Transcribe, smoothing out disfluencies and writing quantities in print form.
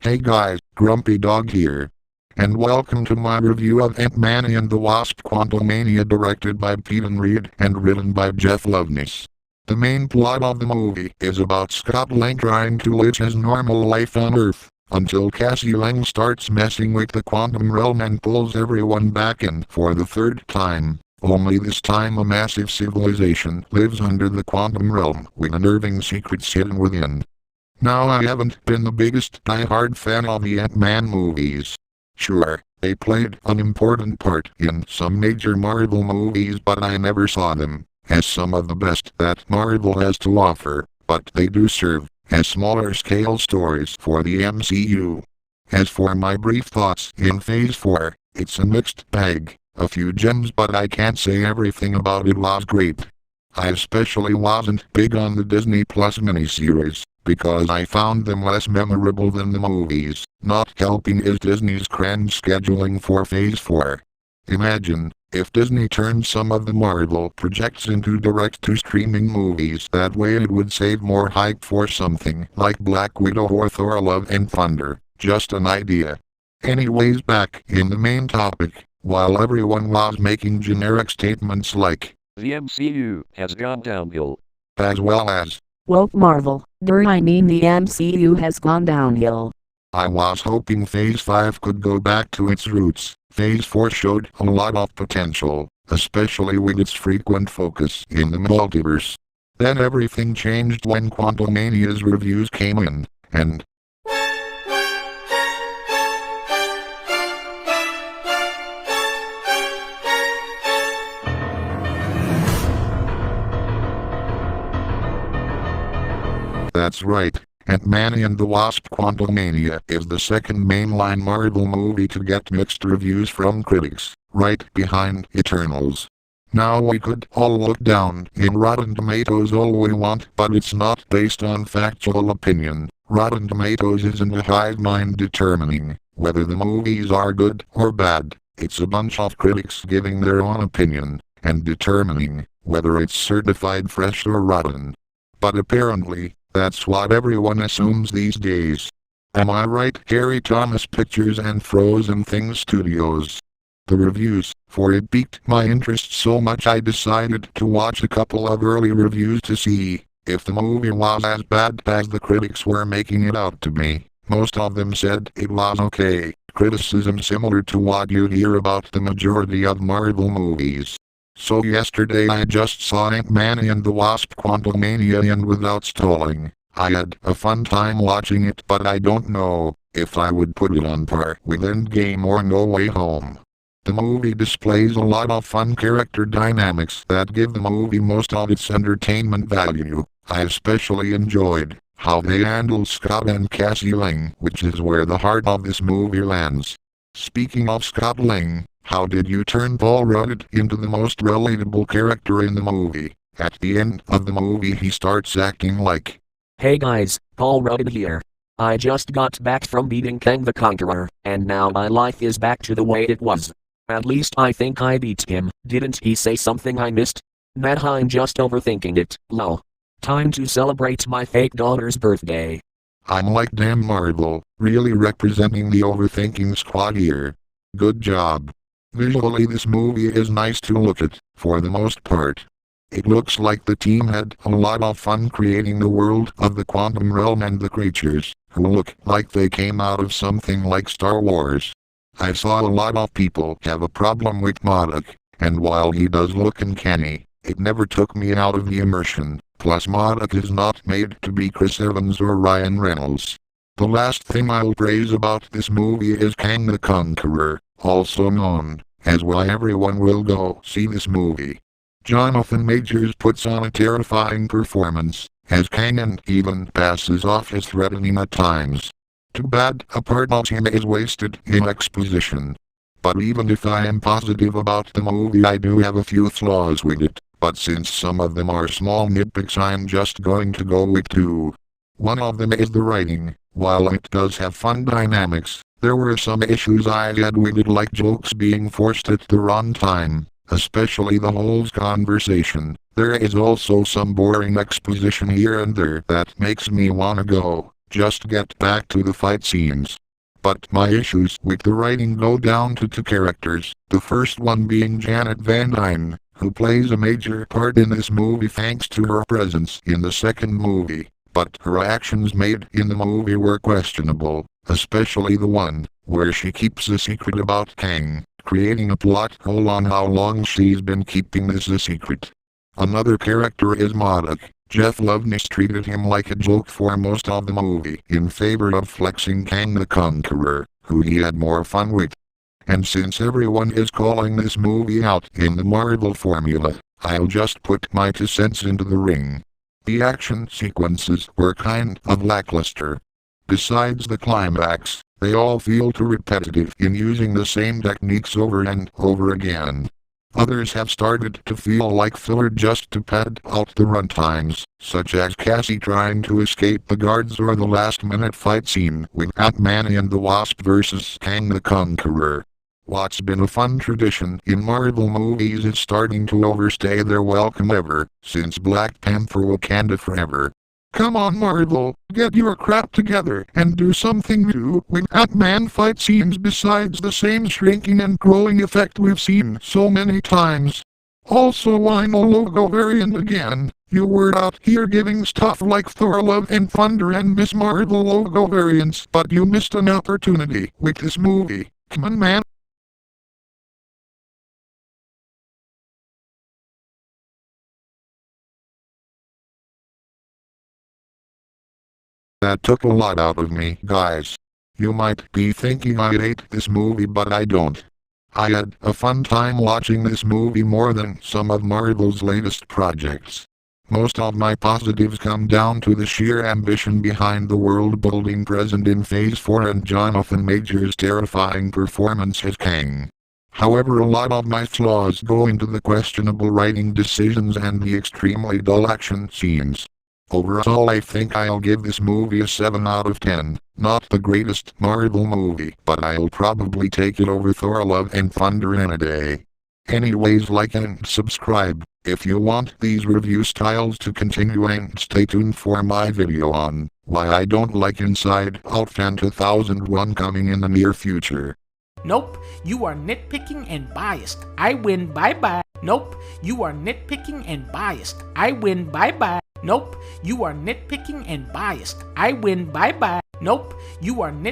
Hey guys, Grumpy Dog here. And welcome to my review of Ant-Man and the Wasp Quantumania, directed by Peyton Reed and written by Jeff Loveness. The main plot of the movie is about Scott Lang trying to live his normal life on Earth, until Cassie Lang starts messing with the quantum realm and pulls everyone back in for the third time. Only this time a massive civilization lives under the quantum realm with unnerving secrets hidden within. Now, I haven't been the biggest die-hard fan of the Ant-Man movies. Sure, they played an important part in some major Marvel movies, but I never saw them as some of the best that Marvel has to offer, but they do serve as smaller-scale stories for the MCU. As for my brief thoughts in Phase 4, it's a mixed bag, a few gems, but I can't say everything about it was great. I especially wasn't big on the Disney Plus miniseries, because I found them less memorable than the movies. Not helping is Disney's crammed scheduling for Phase 4. Imagine if Disney turned some of the Marvel projects into direct-to-streaming movies. That way it would save more hype for something like Black Widow or Thor: Love and Thunder. Just an idea. Anyways, back in the main topic, while everyone was making generic statements like, "The MCU has gone downhill," as well as, "Woke Marvel, I mean the MCU has gone downhill," I was hoping Phase 5 could go back to its roots. Phase 4 showed a lot of potential, especially with its frequent focus in the multiverse. Then everything changed when Quantumania's reviews came in, and that's right, Ant-Man and the Wasp Quantumania is the second mainline Marvel movie to get mixed reviews from critics, right behind Eternals. Now, we could all look down in Rotten Tomatoes all we want, but it's not based on factual opinion. Rotten Tomatoes isn't a hive mind determining whether the movies are good or bad. It's a bunch of critics giving their own opinion and determining whether it's certified fresh or rotten. But apparently, that's what everyone assumes these days. Am I right, Harry Thomas Pictures and Frozen Things Studios? The reviews for it piqued my interest so much I decided to watch a couple of early reviews to see if the movie was as bad as the critics were making it out to be. Most of them said it was okay, criticism similar to what you hear about the majority of Marvel movies. So yesterday I just saw Ant-Man and the Wasp Quantumania, and without stalling, I had a fun time watching it, but I don't know if I would put it on par with Endgame or No Way Home. The movie displays a lot of fun character dynamics that give the movie most of its entertainment value. I especially enjoyed how they handle Scott and Cassie Lang, which is where the heart of this movie lands. Speaking of Scott Lang, how did you turn Paul Rudd into the most relatable character in the movie? At the end of the movie he starts acting like, "Hey guys, Paul Rudd here. I just got back from beating Kang the Conqueror, and now my life is back to the way it was. At least I think I beat him. Didn't he say something I missed? Nah, I'm just overthinking it, lol. Time to celebrate my fake daughter's birthday." I'm like, damn, Marvel, really representing the overthinking squad here. Good job. Visually this movie is nice to look at, for the most part. It looks like the team had a lot of fun creating the world of the quantum realm and the creatures, who look like they came out of something like Star Wars. I saw a lot of people have a problem with MODOK, and while he does look uncanny, it never took me out of the immersion. Plus MODOK is not made to be Chris Evans or Ryan Reynolds. The last thing I'll praise about this movie is Kang the Conqueror, also known as why everyone will go see this movie. Jonathan Majors puts on a terrifying performance as Kang, and even passes off as threatening at times. Too bad a part of him is wasted in exposition. But even if I am positive about the movie, I do have a few flaws with it, but since some of them are small nitpicks, I'm just going to go with two. One of them is the writing. While it does have fun dynamics, there were some issues I had with it, like jokes being forced at the wrong time, especially the whole conversation. There is also some boring exposition here and there that makes me wanna go, just get back to the fight scenes. But my issues with the writing go down to two characters, the first one being Janet Van Dyne, who plays a major part in this movie thanks to her presence in the second movie, but her actions made in the movie were questionable, especially the one where she keeps a secret about Kang, creating a plot hole on how long she's been keeping this a secret. Another character is Modok. Jeff Loveness treated him like a joke for most of the movie in favor of flexing Kang the Conqueror, who he had more fun with. And since everyone is calling this movie out in the Marvel formula, I'll just put my 2 cents into the ring. The action sequences were kind of lackluster. Besides the climax, they all feel too repetitive in using the same techniques over and over again. Others have started to feel like filler just to pad out the runtimes, such as Cassie trying to escape the guards or the last-minute fight scene with Ant-Man and the Wasp vs. Kang the Conqueror. What's been a fun tradition in Marvel movies is starting to overstay their welcome ever since Black Panther: Wakanda Forever. Come on Marvel, get your crap together and do something new with Ant-Man fight scenes besides the same shrinking and growing effect we've seen so many times. Also, why no logo variant again? You were out here giving stuff like Thor: Love and Thunder and Miss Marvel logo variants, but you missed an opportunity with this movie. Come on man. That took a lot out of me, guys. You might be thinking I hate this movie, but I don't. I had a fun time watching this movie more than some of Marvel's latest projects. Most of my positives come down to the sheer ambition behind the world building present in Phase 4 and Jonathan Majors' terrifying performance as Kang. However, a lot of my flaws go into the questionable writing decisions and the extremely dull action scenes. Overall, I think I'll give this movie a 7 out of 10. Not the greatest Marvel movie, but I'll probably take it over Thor: Love and Thunder in a day. Anyways, like and subscribe if you want these review styles to continue, and stay tuned for my video on why I don't like Inside Out Fan 2001 coming in the near future. Nope, you are nitpicking and biased. I win, bye-bye. Nope, you are nitpicking and biased. I win, bye-bye. Nope, you are nitpicking and biased. I win, bye-bye. Nope, you are nitpicking.